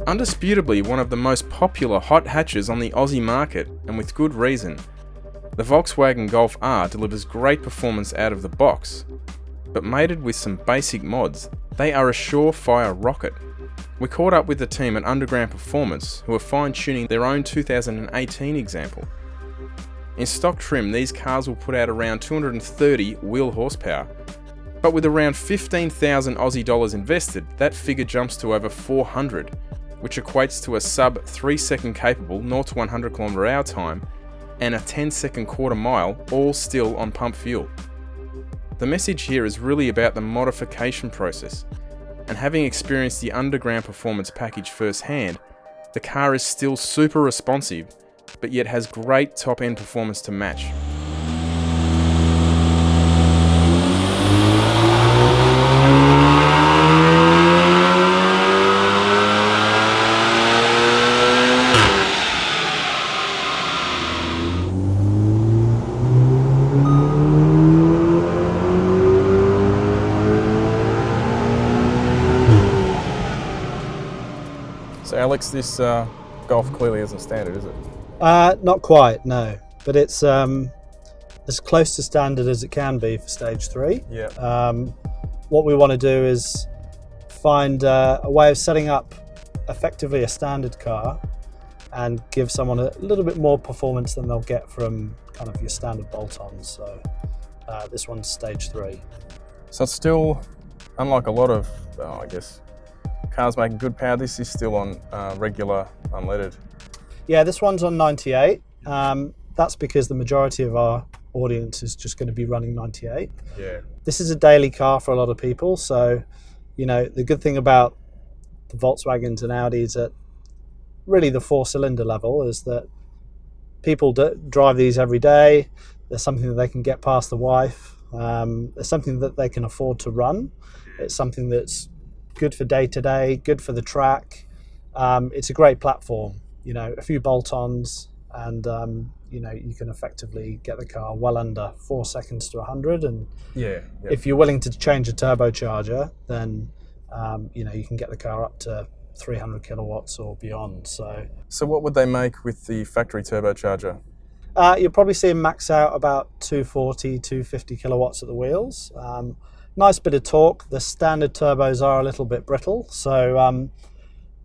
Indisputably one of the most popular hot hatches on the Aussie market, and with good reason. The Volkswagen Golf R delivers great performance out of the box, but mated with some basic mods, they are a surefire rocket. We caught up with the team at Underground Performance, who are fine-tuning their own 2018 example. In stock trim, these cars will put out around 230 wheel horsepower, but with around 15,000 Aussie dollars invested, that figure jumps to over 400, which equates to a sub 3 second capable 0 to 100 km/h time and a 10-second quarter mile, all still on pump fuel. The message here is really about the modification process, and having experienced the Underground Performance package firsthand, the car is still super responsive, but yet has great top-end performance to match. So Alex, this Golf clearly isn't standard, is it? Not quite, no. But it's as close to standard as it can be for stage 3. Yeah. What we want to do is find a way of setting up effectively a standard car and give someone a little bit more performance than they'll get from kind of your standard bolt-ons. So this one's stage 3. So it's still, unlike a lot of, I guess, cars making good power, this is still on regular unleaded. Yeah, this one's on 98. That's because the majority of our audience is just going to be running 98. Yeah. This is a daily car for a lot of people. So, you know, the good thing about the Volkswagens and Audis at really the 4-cylinder level is that people drive these every day. There's something that they can get past the wife. There's something that they can afford to run. It's something that's good for day-to-day, good for the track. It's a great platform. You know, a few bolt-ons and, you know, you can effectively get the car well under 4 seconds to 100. And if you're willing to change a turbocharger, then, you know, you can get the car up to 300 kilowatts or beyond. So what would they make with the factory turbocharger? You'll probably see them max out about 240, 250 kilowatts at the wheels. Nice bit of torque. The standard turbos are a little bit brittle. So,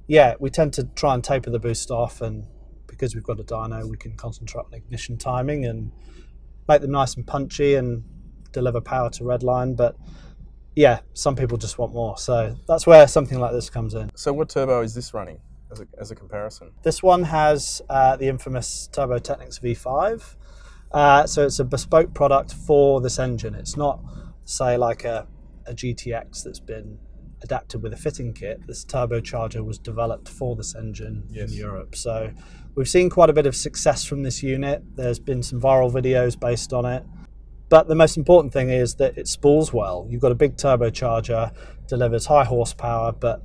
yeah, we tend to try and taper the boost off, and because we've got a dyno, we can concentrate on ignition timing and make them nice and punchy and deliver power to redline. But yeah, some people just want more. So that's where something like this comes in. So what turbo is this running as a comparison? This one has the infamous Turbo Technics V5. So it's a bespoke product for this engine. It's not, say, like a GTX that's been adapted with a fitting kit. This turbocharger was developed for this engine in Europe. So we've seen quite a bit of success from this unit. There's been some viral videos based on it. But the most important thing is that it spools well. You've got a big turbocharger, delivers high horsepower, but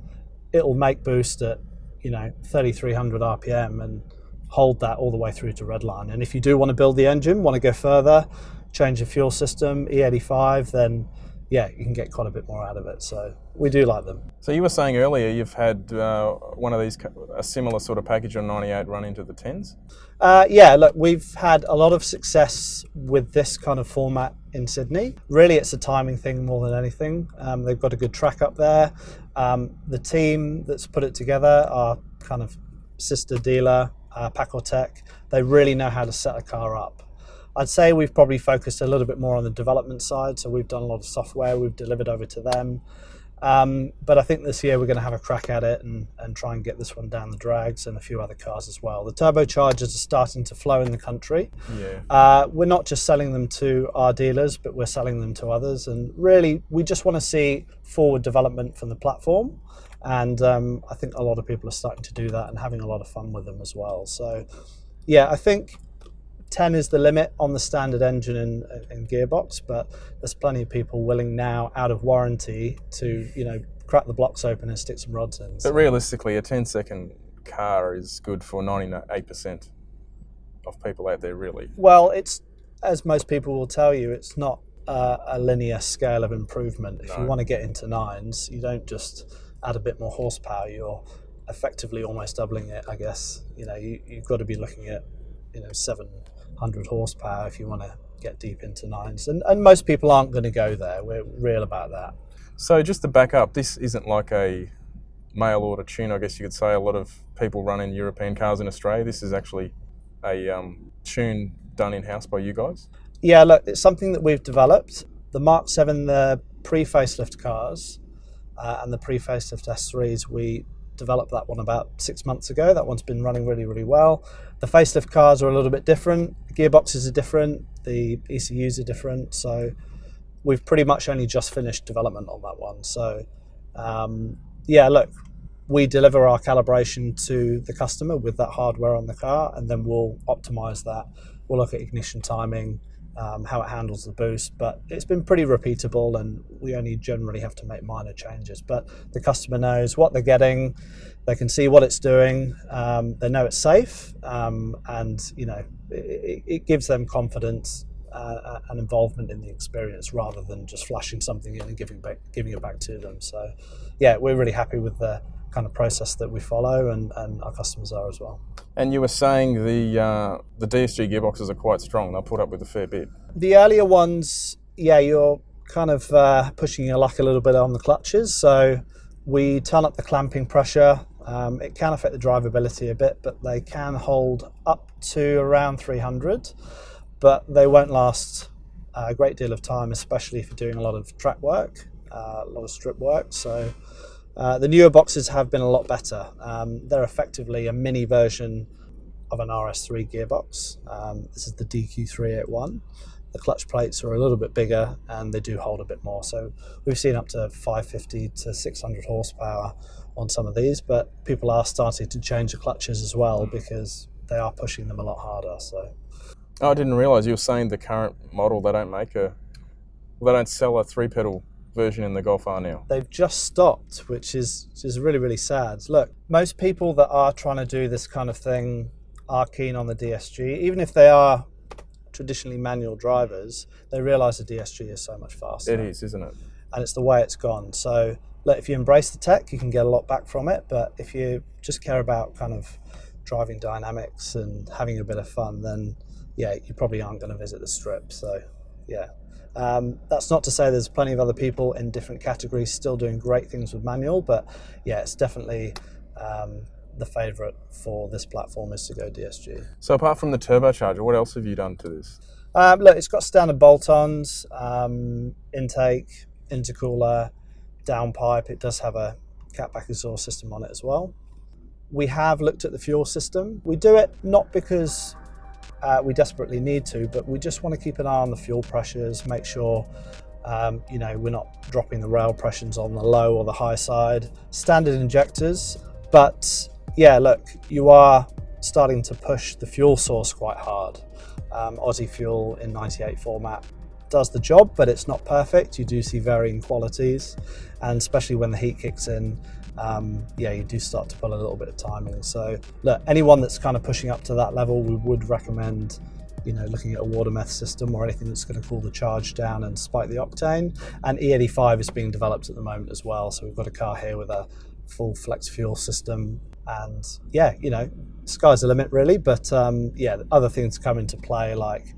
it'll make boost at, you know, 3,300 RPM and hold that all the way through to redline. And if you do want to build the engine, want to go further, change the fuel system, E85, then yeah, you can get quite a bit more out of it. So we do like them. So you were saying earlier you've had one of these, a similar sort of package on 98 run into the 10s? Yeah, look, we've had a lot of success with this kind of format in Sydney. Really, it's a timing thing more than anything. They've got a good track up there. The team that's put it together, our kind of sister dealer, Pacotech, they really know how to set a car up. I'd say we've probably focused a little bit more on the development side, so we've done a lot of software we've delivered over to them. But I think this year we're going to have a crack at it and try and get this one down the drags and a few other cars as well. The turbochargers are starting to flow in the country. Yeah. We're not just selling them to our dealers, but we're selling them to others. And really, we just want to see forward development from the platform. And I think a lot of people are starting to do that and having a lot of fun with them as well. So yeah, I think 10 is the limit on the standard engine and gearbox, but there's plenty of people willing now, out of warranty, to, you know, crack the blocks open and stick some rods in. But realistically, a 10-second car is good for 98% of people out there, really. Well, it's, as most people will tell you, it's not a linear scale of improvement. If No. you want to get into nines, you don't just add a bit more horsepower. You're effectively almost doubling it, I guess. You've got to be looking at 700 horsepower if you want to get deep into nines, and most people aren't going to go there. We're real about that. So just to back up, this isn't like a mail order tune, I guess you could say. A lot of people running European cars in Australia. This is actually a tune done in-house by you guys? Yeah, look, it's something that we've developed. The Mark 7, the pre-facelift cars, and the pre-facelift S3s, we developed that one about 6 months ago. That one's been running really, really well. The facelift cars are a little bit different. The gearboxes are different. The ECUs are different. So we've pretty much only just finished development on that one. So yeah, look, we deliver our calibration to the customer with that hardware on the car, and then we'll optimize that. We'll look at ignition timing, how it handles the boost, but it's been pretty repeatable, and we only generally have to make minor changes. But the customer knows what they're getting, they can see what it's doing, they know it's safe, and it gives them confidence and involvement in the experience rather than just flashing something in and giving it back to them. So yeah, we're really happy with the kind of process that we follow, and our customers are as well. And you were saying the DSG gearboxes are quite strong. They'll put up with a fair bit. The earlier ones, yeah, you're kind of pushing your luck a little bit on the clutches. So we turn up the clamping pressure. It can affect the drivability a bit, but they can hold up to around 300. But they won't last a great deal of time, especially if you're doing a lot of track work, a lot of strip work. So the newer boxes have been a lot better. They're effectively a mini version of an RS3 gearbox. This is the DQ381. The clutch plates are a little bit bigger and they do hold a bit more. So we've seen up to 550 to 600 horsepower on some of these, but people are starting to change the clutches as well because they are pushing them a lot harder. So. Oh, I didn't realise you were saying the current model, they don't sell a 3-pedal version in the Golf R now. They've just stopped, which is really, really sad. Look, most people that are trying to do this kind of thing are keen on the DSG. Even if they are traditionally manual drivers, they realise the DSG is so much faster. It is, isn't it? And it's the way it's gone. So look, if you embrace the tech, you can get a lot back from it. But if you just care about kind of driving dynamics and having a bit of fun, then yeah, you probably aren't going to visit the strip. So yeah. That's not to say there's plenty of other people in different categories still doing great things with manual, but yeah, it's definitely the favourite for this platform is to go DSG. So apart from the turbocharger, what else have you done to this? Look, it's got standard bolt-ons, intake, intercooler, downpipe. It does have a catback exhaust system on it as well. We have looked at the fuel system. We do it not because we desperately need to, but we just want to keep an eye on the fuel pressures, make sure we're not dropping the rail pressures on the low or the high side. Standard injectors, but yeah, look, you are starting to push the fuel source quite hard. Aussie fuel in 98 format does the job, but it's not perfect. You do see varying qualities, and especially when the heat kicks in, yeah, you do start to pull a little bit of timing. So look, anyone that's kind of pushing up to that level, we would recommend looking at a water meth system or anything that's going to cool the charge down and spike the octane. And E85 is being developed at the moment as well. So we've got a car here with a full flex fuel system, and yeah, sky's the limit really. But yeah, other things come into play, like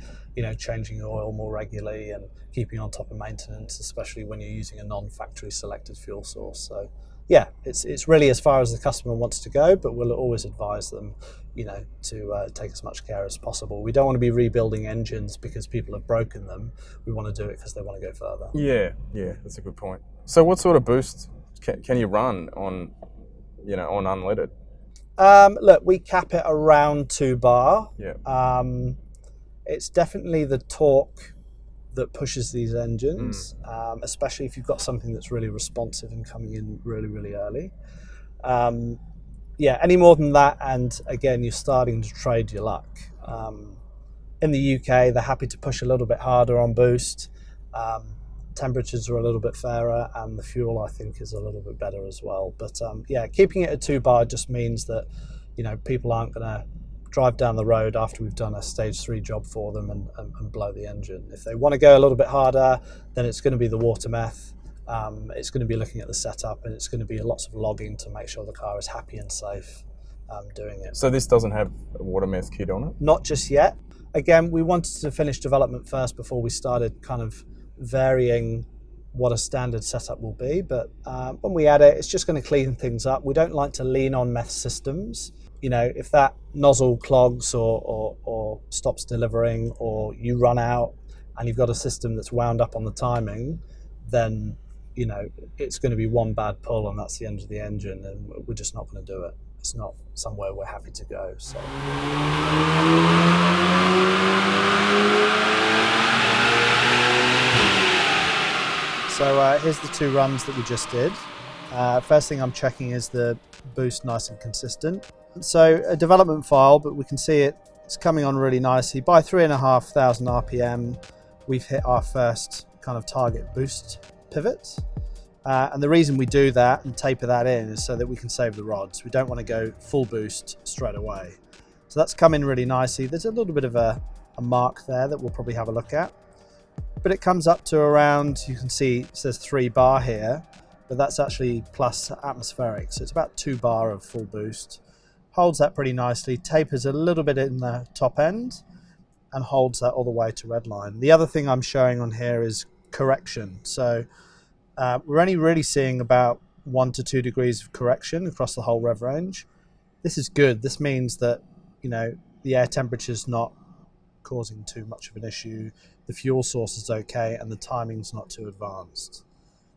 changing your oil more regularly and keeping on top of maintenance, especially when you're using a non-factory selected fuel source. So yeah, it's really as far as the customer wants to go, but we'll always advise them, to take as much care as possible. We don't want to be rebuilding engines because people have broken them. We want to do it because they want to go further. Yeah, that's a good point. So what sort of boost can you run on, on unleaded? Look, we cap it around 2 bar. Yeah. It's definitely the torque that pushes these engines, especially if you've got something that's really responsive and coming in really, really early. Yeah, any more than that, and again, you're starting to trade your luck. In the UK, they're happy to push a little bit harder on boost. Temperatures are a little bit fairer, and the fuel, I think, is a little bit better as well. But yeah, keeping it at 2 bar just means that people aren't going to drive down the road after we've done a stage 3 job for them and blow the engine. If they want to go a little bit harder, then it's going to be the water meth. It's going to be looking at the setup, and it's going to be lots of logging to make sure the car is happy and safe doing it. So this doesn't have a water meth kit on it? Not just yet. Again, we wanted to finish development first before we started kind of varying what a standard setup will be. But when we add it, it's just going to clean things up. We don't like to lean on meth systems. You know, if that nozzle clogs or stops delivering, or you run out and you've got a system that's wound up on the timing, then, you know, it's going to be one bad pull and that's the end of the engine, and we're just not going to do it. It's not somewhere we're happy to go. So here's the 2 runs that we just did. First thing I'm checking is the boost nice and consistent. So a development file, but we can see it's coming on really nicely. By 3,500 RPM, we've hit our first kind of target boost pivot. And the reason we do that and taper that in is so that we can save the rods. We don't want to go full boost straight away. So that's come in really nicely. There's a little bit of a mark there that we'll probably have a look at. But it comes up to around, you can see it says 3 bar here, but that's actually plus atmospheric. So it's about 2 bar of full boost. Holds that pretty nicely, tapers a little bit in the top end, and holds that all the way to redline. The other thing I'm showing on here is correction. So we're only really seeing about 1 to 2 degrees of correction across the whole rev range. This is good. This means that, you know, the air temperature's not causing too much of an issue, the fuel source is okay, and the timing's not too advanced.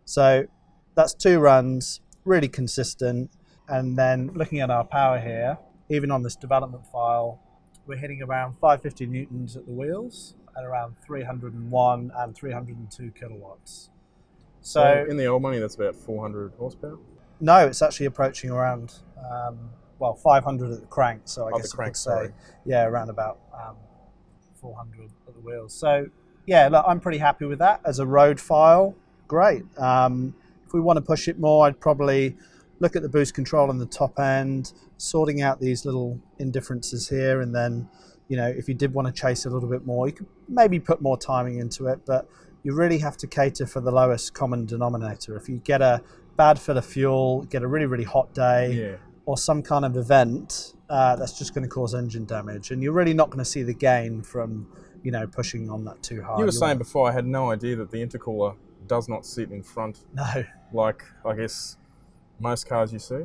So that's 2 runs, really consistent. And then looking at our power here, even on this development file, we're hitting around 550 newtons at the wheels and around 301 and 302 kilowatts. So in the old money, that's about 400 horsepower? No, it's actually approaching around, 500 at the crank. So I guess the crank, I could say, yeah, around about 400 at the wheels. So yeah, look, I'm pretty happy with that. As a road file, great. If we want to push it more, I'd probably look at the boost control on the top end, sorting out these little indifferences here, and then, you know, if you did want to chase a little bit more, you could maybe put more timing into it, but you really have to cater for the lowest common denominator. If you get a bad fill of fuel, get a really, really hot day, or some kind of event, that's just going to cause engine damage, and you're really not going to see the gain from, you know, pushing on that too hard. You were saying before, I had no idea that the intercooler does not sit in front. No. Like, I guess, most cars you see?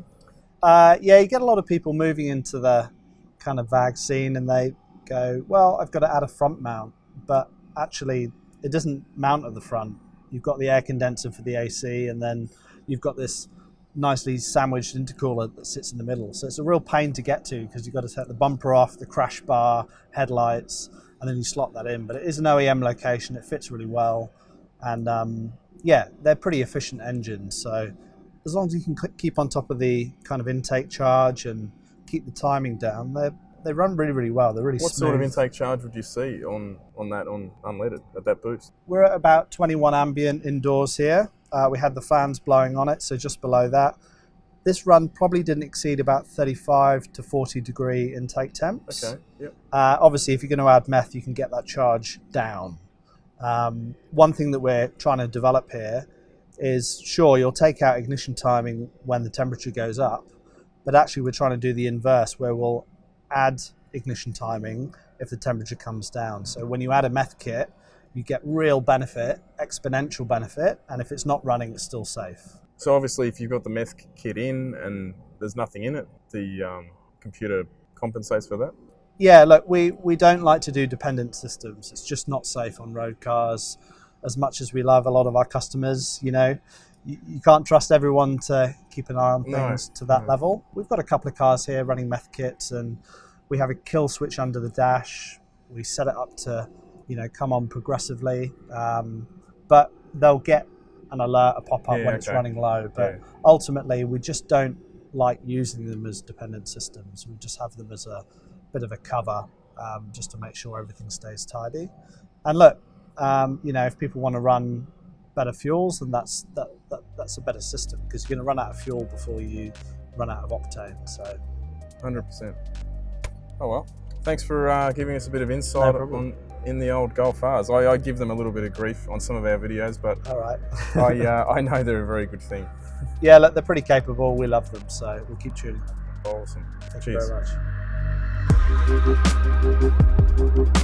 Yeah, you get a lot of people moving into the kind of VAG scene and they go, well, I've got to add a front mount, but actually it doesn't mount at the front. You've got the air condenser for the AC, and then you've got this nicely sandwiched intercooler that sits in the middle. So it's a real pain to get to because you've got to take the bumper off, the crash bar, headlights, and then you slot that in. But it is an OEM location, it fits really well. And yeah, they're pretty efficient engines. So as long as you can keep on top of the kind of intake charge and keep the timing down, they run really, really well. They're really smooth. What sort of intake charge would you see on that, on unleaded, at that boost? We're at about 21 ambient indoors here. We had the fans blowing on it, so just below that. This run probably didn't exceed about 35 to 40 degree intake temps. Okay, yep. Obviously, if you're going to add meth, you can get that charge down. One thing that we're trying to develop here is, sure, you'll take out ignition timing when the temperature goes up, but actually we're trying to do the inverse, where we'll add ignition timing if the temperature comes down. So when you add a meth kit, you get real benefit, exponential benefit, and if it's not running, it's still safe. So obviously if you've got the meth kit in and there's nothing in it, the computer compensates for that? Yeah, look, we don't like to do dependent systems. It's just not safe on road cars. As much as we love a lot of our customers, you know, you can't trust everyone to keep an eye on things to that level. We've got a couple of cars here running meth kits, and we have a kill switch under the dash. We set it up to, you know, come on progressively, but they'll get an alert, a pop-up when it's running low. But ultimately, we just don't like using them as dependent systems. We just have them as a bit of a cover, just to make sure everything stays tidy. And look, you know, if people want to run better fuels, then that's a better system, because you're going to run out of fuel before you run out of octane. So 100%. Oh well. Thanks for giving us a bit of insight in the old Golf Rs. I give them a little bit of grief on some of our videos, but All right. I know they're a very good thing. Yeah, look, they're pretty capable. We love them, so we'll keep tuning them. Awesome. Thank Cheers. you very much.